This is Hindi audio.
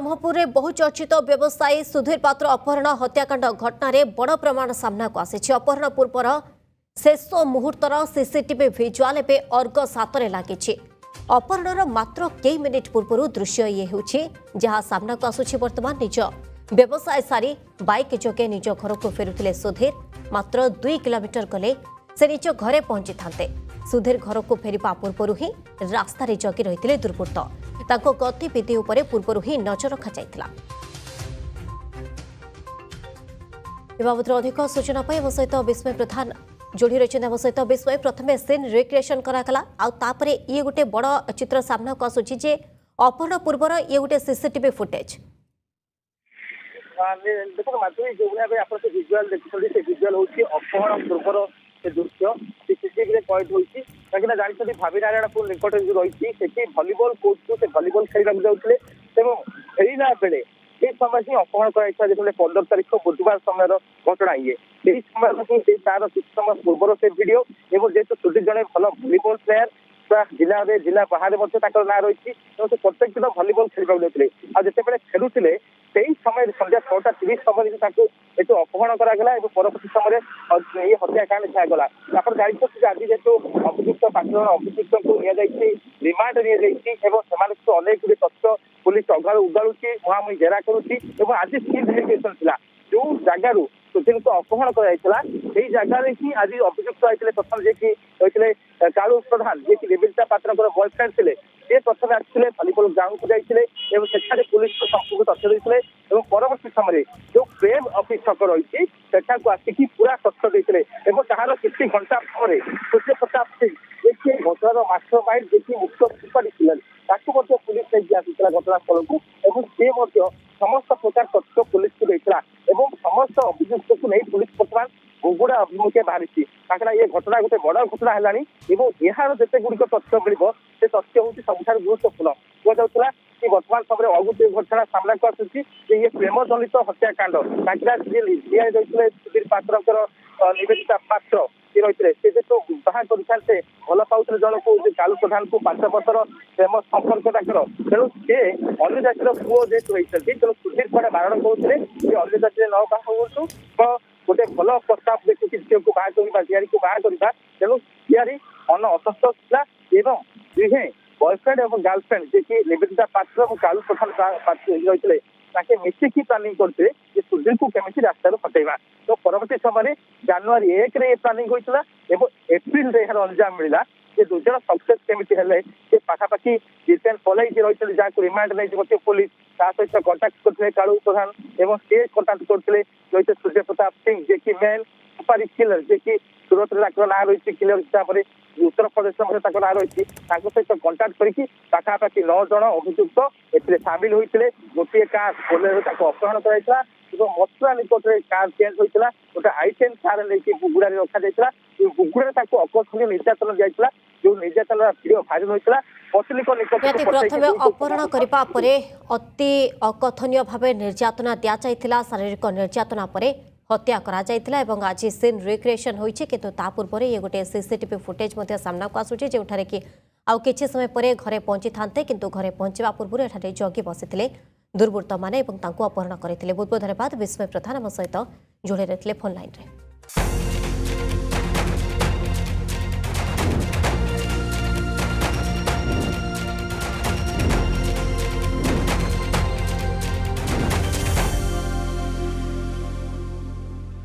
ब्रह्मपुर में बहुचर्चित व्यवसायी सुधीर पात्र अपहरण हत्याकांड घटना बड़ प्रमाण सामना को आसी। अपहरण पूर्वर शेष मुहूर्तर सीसीटीवी भिजुआल एवं अर्ग सातरे लगी। अपहरण मात्र कई मिनिट पूर्व दृश्य ये जहाँ सामना को आसुछि। वर्तमान निज व्यवसाय सारी बाइक जोगे निज घर को फेरुथिले सुधीर। मात्र 2 किलोमीटर गले से निज घरे पहुंची थांते। सुधीर घर को फेरिबा पूर्व ही रास्तार जगी रही दुर्बृत्त। तांको गतिविधि उपरे पूर्व ही नजर रखा। बाबद अधिक सूचना आम सहित विस्मय प्रधान जोड़ी रही। आम सहित विस्मय प्रथम सीन रिक्रिएशन करागला आउे ये गोटे बड़ चित्र सामना को आसूची जे अपहरण पूर्वर ये गोटे सीसीटीवी फुटेज। देखो माधुरी जो भाई आप विजुआल देखुं से विजुआल हूँ अपहरण पूर्वर से दृश्य सीसीटीवी कैद होती कहीं जानते भावी नारायणपुर निकट रही भलीबल कोच को से भलीबल खेल जाते फेरला बेले ये समय ही अपहरण कर 15 तारीख बुधवार समय घटना ये समय तार कुछ समय पूर्वर से भिड और जेहतु सुधीर जड़े भल भलीबल प्लेयर जिला बाहर ना रही से प्रत्येक दिन भलीबल खेल जाते आते खेलुले से समय संध्या 6:30 समय ये अपहरण करागला परवर्ती समय ये हत्याकांड दिगला। आप जानते आज जेहतु अभियुक्त 5 जन अभियुक्त को रिमांड से अनेक गुड़ी तथ्य पुलिस उगाड़ुची मुहांमुही जेरा करुच्ची। आज सीन भेरिफिकेशन था जो जगार सुधीर को अपहरण कर जगार ही आज अभियुक्त होते प्रथम जी रही कालू प्रधान जी निवेदिता पात्र बॉयफ्रेंड थे ये प्रथम आसते भलीबल ग्राउंड को जाते पुलिस को संपूर्ण तथ्य देते परवर्ती समय जो प्रेम ऑफिस छक रही आसिक पूरा तथ्य देते तार किसी घंटा पर सूर्य प्रताप सिंह जी घटनार मास्टर माइंड जी मुख्य सुपारी पुलिस नहीं आसाला घटनास्थल को सी समस्त प्रकार तथ्य पुलिस को देता समस्त अभियुक्त को नहीं पुलिस बर्तमान गुगुड़ा अभिमुखे बाहरी ये घटना गोटे बड़ घटना है यार जिते गुड़िक तथ्य मिल से तथ्य हूँ सबुठ गुरुत्वपूर्ण कहला कि वर्तमान समय और गोटे घटना सामना को आसूसी ये प्रेम जनित हत्याकांड कहीं सुधीर पात्र निवेदिता पात्र ये रही से जो बाहर करते भल पाते जन को कालू प्रधान को 5 वर्षर प्रेम संपर्क ताकर तेणु सी अन्य जातिर पुओ जेहतु होती तेणु सुधीर कड़े बारण करुले अन्य जाति न बाहा हूँ गोटे भल प्रस्ताव देखुं झील को बाहर करवा झियारी को बाहर करवा तेणु झियारी मन असंतोष था दुहे बॉयफ्रेंड और गर्लफ्रेंड जी की निवेदिता पात्र और कालू प्रधान रही मिसिकी प्लानिंग करते सुधीर को केमी रास्तार हटेवा। तो परवर्ती समय जनवरी 1 प्लानिंग होता एप्रिल यार अंजाम मिला ये दु जन सक्सेस केमी हेले से पाखापाखि डिटेल पलई रही जहाँ रिमांड नहीं पुलिस सहित कंटाक्ट करते कालू प्रधान और सी कंटाक्ट करते रही सूर्य प्रताप सिंह जी की मेन सुपारी किलर जी की सूरत ना रही किलर हिसाब से उत्तर प्रदेश ना रही सहित कंटाक्ट करपाखापाखि 9 जन अभियुक्त ए सामिल होते गोटे कार बोलेरो अपहरण कराइला मथुरा निकट में कार चेंज होता गोटे I10 कार लेकिन गुगुड़ा रखा जाता गुगुड़ा अकथनीय निर्यातन दिया जो निर्यातन भिडियो भाइराल होता प्रथम अपहरण करने अति अकथनीय भाव निर्यातना दिया शारीरिक निर्यातना हत्या करा जायतिला एवं आज सीन रिक्रिएशन होइछि किंतु ता पूर्व ये गोटे सीसीटीवी फुटेज मध्य सामना को आसुछि जोठारे कि आउ किछि समय परे घरे पहुंची थांते किंतु घरे पहुंचवा पूर्व एठारे जगी बसिथिले दुर्बृत्त माने एवं तांको अपहरण करथिले। बहुत बहुत धन्यवाद विस्मय प्रधान आम सहित जोड़े रहिथिले फोन लाइन रे।